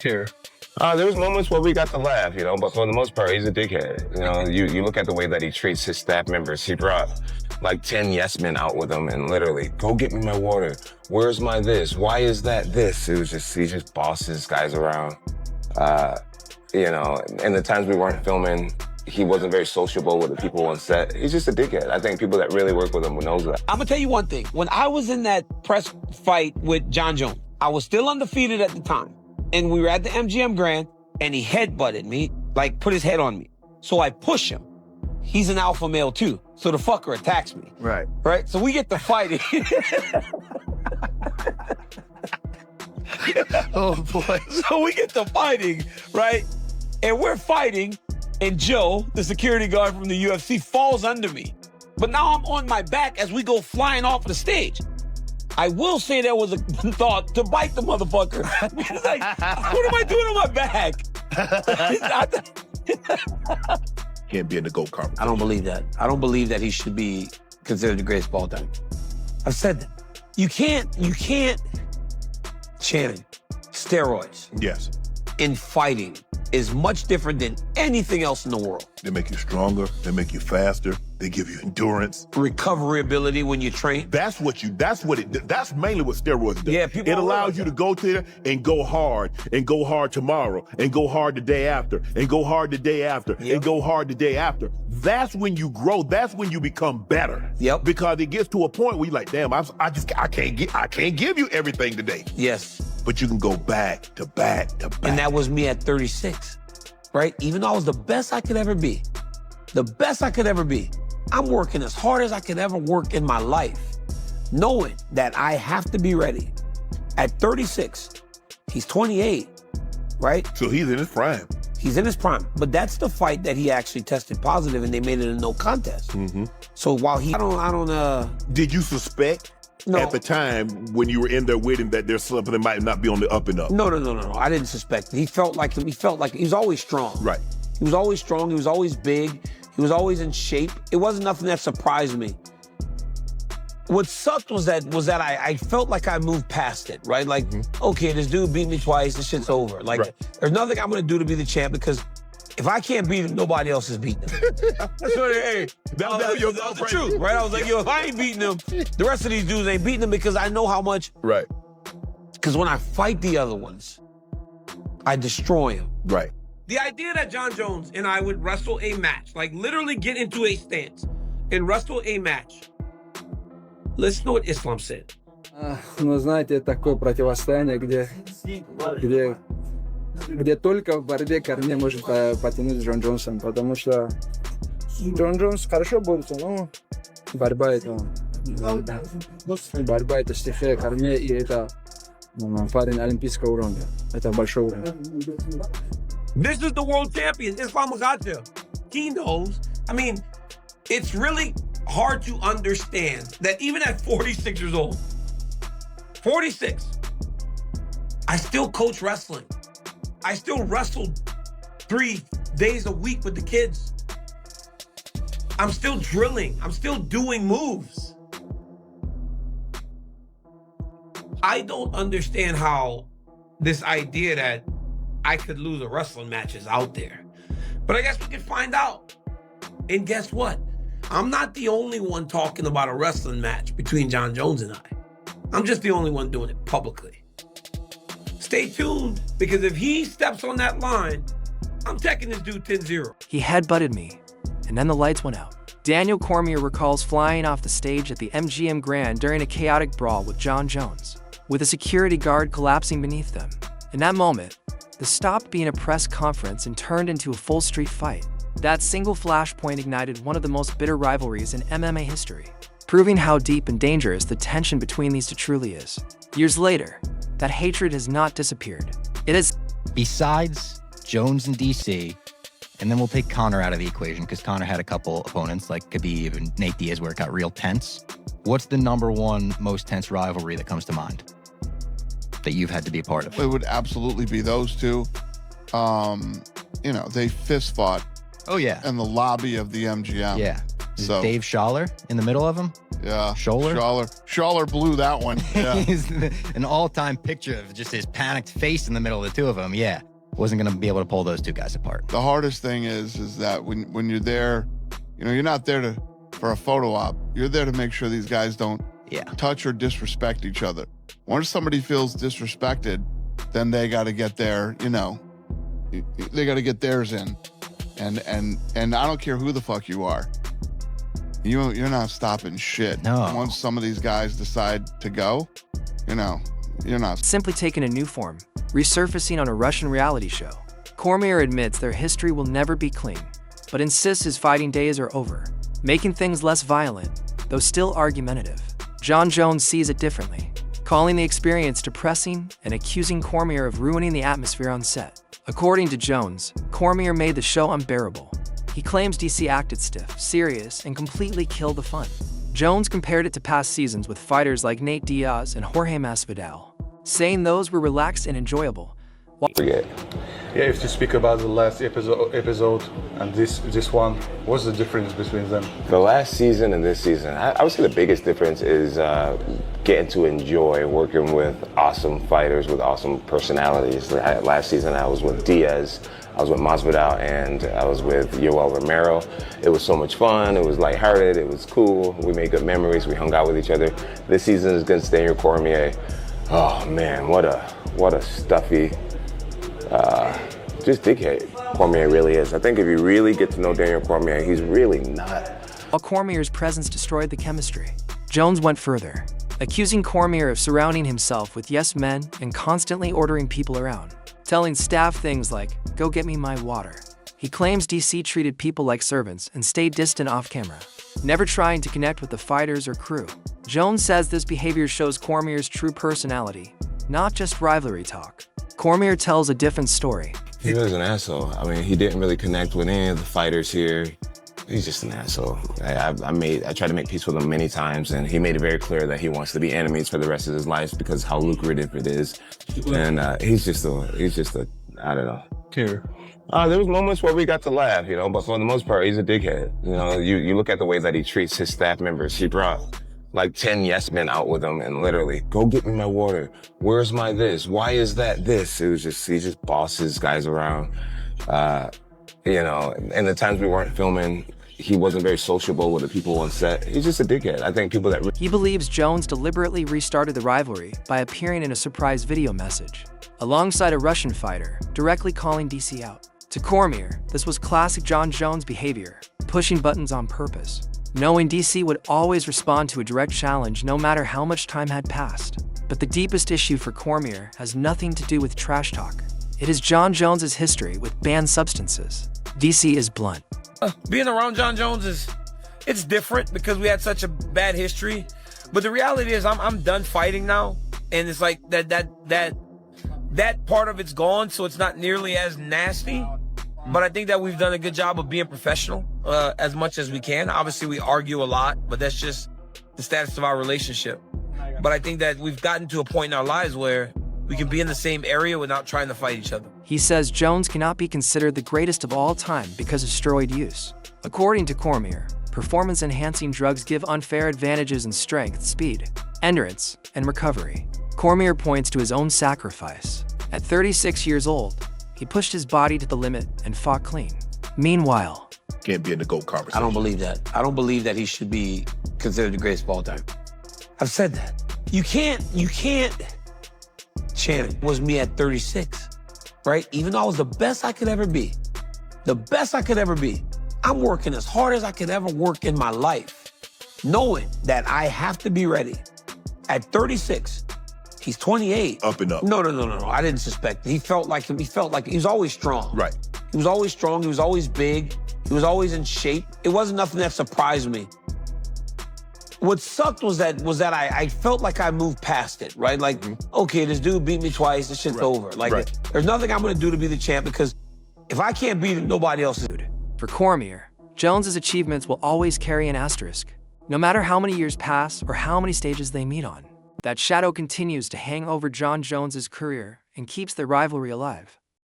here? There was moments where we got to laugh, you know, but for the most part, he's a dickhead. You know, you look at the way that he treats his staff members. He brought like 10 yes men out with him and literally, go get me my water. Where's my this? Why is that this? It was just, he just bosses guys around. You know, and the times we weren't filming, he wasn't very sociable with the people on set. He's just a dickhead. I think people that really work with him knows that. I'm gonna tell you one thing. When I was in that press fight with Jon Jones, I was still undefeated at the time. And we were at the MGM Grand, and he headbutted me, like put his head on me. So I push him. He's an alpha male too. So the fucker attacks me. Right. Right? So we get to fighting. Oh, boy. So we get to fighting, right? And we're fighting, and Joe, the security guard from the UFC, falls under me. But now I'm on my back as we go flying off the stage. I will say there was a thought to bite the motherfucker. Like, what am I doing on my back? Can't be in the GOAT conference. I don't believe that. I don't believe that he should be considered the greatest of all time. I've said that. You can't, Shannon, steroids Yes. in fighting is much different than anything else in the world. They make you stronger. They make you faster. They give you endurance. Recovery ability when you train. That's mainly what steroids do. Yeah, people It don't allows realize you to that. go there and go hard tomorrow, and go hard the day after, and go hard the day after, Yep. and go hard the day after. That's when you grow. That's when you become better. Yep. Because it gets to a point where you're like, damn, I can't give you everything today. Yes. But you can go back to back to back. And that was me at 36, right? Even though I was the best I could ever be, I'm working as hard as I could ever work in my life, knowing that I have to be ready. At 36, he's 28, right? So he's in his prime. He's in his prime. But that's the fight that he actually tested positive and they made it a no contest. Mm-hmm. So while I don't Did you suspect No. at the time when you were in there with him that there's something that might not be on the up and up? No. I didn't suspect it. He felt like he was always strong. Right. He was always strong. He was always big. He was always in shape. It wasn't nothing that surprised me. What sucked was that I felt like I moved past it, right? Like, okay, this dude beat me twice. This shit's over. Like, Right. there's nothing I'm gonna do to be the champ because if I can't beat him, nobody else is beating him. That's what that was the truth, right? I was like, yo, if I ain't beating him, the rest of these dudes ain't beating him because I know how much. Right. Because when I fight the other ones, I destroy them. Right. The idea that Jon Jones and I would wrestle a match, like literally get into a stance and wrestle a match. Listen to what Islam said. Ну, знаете, это такое противостояние, где только в борьбе Кормье может потянуть Джон Джонсом, потому что Джон Джонс хорошо борется, но борьба это стихия Кормье, и это парень олимпийского уровня. Это большой уровень. This is the world champion, Islam Makhachev. He knows. I mean, it's really hard to understand that even at 46 years old, 46, I still coach wrestling. I still wrestle 3 days a week with the kids. I'm still drilling. I'm still doing moves. I don't understand how this idea that I could lose a wrestling match is out there. But I guess we can find out. And guess what? I'm not the only one talking about a wrestling match between Jon Jones and I. I'm just the only one doing it publicly. Stay tuned, because if he steps on that line, I'm taking this dude 10-0. He headbutted me, and then the lights went out. Daniel Cormier recalls flying off the stage at the MGM Grand during a chaotic brawl with Jon Jones, with a security guard collapsing beneath them. In that moment, this stopped being a press conference and turned into a full street fight. That single flashpoint ignited one of the most bitter rivalries in MMA history, proving how deep and dangerous the tension between these two truly is. Years later, that hatred has not disappeared. It has. Besides Jones and DC, and then we'll take Conor out of the equation because Conor had a couple opponents like Khabib and Nate Diaz where it got real tense. What's the #1 most tense rivalry that comes to mind that you've had to be a part of? It would absolutely be those two. They fist fought Oh, yeah. in the lobby of the MGM. Yeah. So Dave Schaller in the middle of him. yeah, Scholler? Scholler blew that one. Yeah. He's an all-time picture of just his panicked face in the middle of the two of them. Yeah, wasn't going to be able to pull those two guys apart. The hardest thing is that when you're there, you're not there for a photo op. You're there to make sure these guys don't touch or disrespect each other. Once somebody feels disrespected, then they got to get their, they got to get theirs in. And I don't care who the fuck you are. You're not stopping shit. No. Once some of these guys decide to go, you're not. Simply taken a new form, resurfacing on a Russian reality show. Cormier admits their history will never be clean, but insists his fighting days are over, making things less violent, though still argumentative. Jon Jones sees it differently, calling the experience depressing and accusing Cormier of ruining the atmosphere on set. According to Jones, Cormier made the show unbearable. He claims DC acted stiff, serious, and completely killed the fun. Jones compared it to past seasons with fighters like Nate Diaz and Jorge Masvidal, saying those were relaxed and enjoyable. Forget. Yeah, if you speak about the last episode and this one, what's the difference between them? The last season and this season, I would say the biggest difference is getting to enjoy working with awesome fighters with awesome personalities. Last season I was with Diaz, I was with Masvidal, and I was with Yoel Romero. It was so much fun, it was lighthearted, it was cool, we made good memories, we hung out with each other. This season is against Daniel Cormier. Oh man, what a stuffy, just dickhead Cormier really is. I think if you really get to know Daniel Cormier, he's really not. While Cormier's presence destroyed the chemistry, Jones went further, accusing Cormier of surrounding himself with yes men and constantly ordering people around, telling staff things like, "Go get me my water." He claims DC treated people like servants and stayed distant off camera, never trying to connect with the fighters or crew. Jones says this behavior shows Cormier's true personality, not just rivalry talk. Cormier tells a different story. He was an asshole. I mean, he didn't really connect with any of the fighters here. He's just an asshole. I tried to make peace with him many times, and he made it very clear that he wants to be enemies for the rest of his life because how lucrative it is. And he's just a, I don't know. Here. There was moments where we got to laugh, but for the most part, he's a dickhead. You look at the way that he treats his staff members. He brought like 10 yes men out with him and literally, "Go get me my water. Where's my this? Why is that this?" It was just, he just bosses guys around. And the times we weren't filming, he wasn't very sociable with the people on set. He's just a dickhead. I think people that... He believes Jones deliberately restarted the rivalry by appearing in a surprise video message, alongside a Russian fighter, directly calling DC out. To Cormier, this was classic Jon Jones behavior, pushing buttons on purpose, knowing DC would always respond to a direct challenge no matter how much time had passed. But the deepest issue for Cormier has nothing to do with trash talk. It is Jon Jones' history with banned substances. DC is blunt. Being around Jon Jones it's different because we had such a bad history. But the reality is I'm done fighting now. And it's like that part of it's gone, so it's not nearly as nasty. But I think that we've done a good job of being professional as much as we can. Obviously, we argue a lot, but that's just the status of our relationship. But I think that we've gotten to a point in our lives where we can be in the same area without trying to fight each other. He says Jones cannot be considered the greatest of all time because of steroid use. According to Cormier, performance-enhancing drugs give unfair advantages in strength, speed, endurance, and recovery. Cormier points to his own sacrifice. At 36 years old, he pushed his body to the limit and fought clean. Meanwhile, Can't be in the GOAT conversation. I don't believe that. I don't believe that he should be considered the greatest of all time. I've said that. You can't. Shannon was me at 36, right? Even though I was the best I could ever be, I'm working as hard as I could ever work in my life, knowing that I have to be ready. At 36, he's 28. Up and up. No. I didn't suspect. He felt like he was always strong. Right. He was always strong. He was always big. He was always in shape. It wasn't nothing that surprised me. What sucked was that I felt like I moved past it, right? Like, okay, this dude beat me twice. This shit's over. Like, there's nothing I'm gonna do to be the champ because if I can't beat him, nobody else is. for Cormier, Jones's achievements will always carry an asterisk, no matter how many years pass or how many stages they meet on. That shadow continues to hang over Jon Jones's career and keeps the rivalry alive.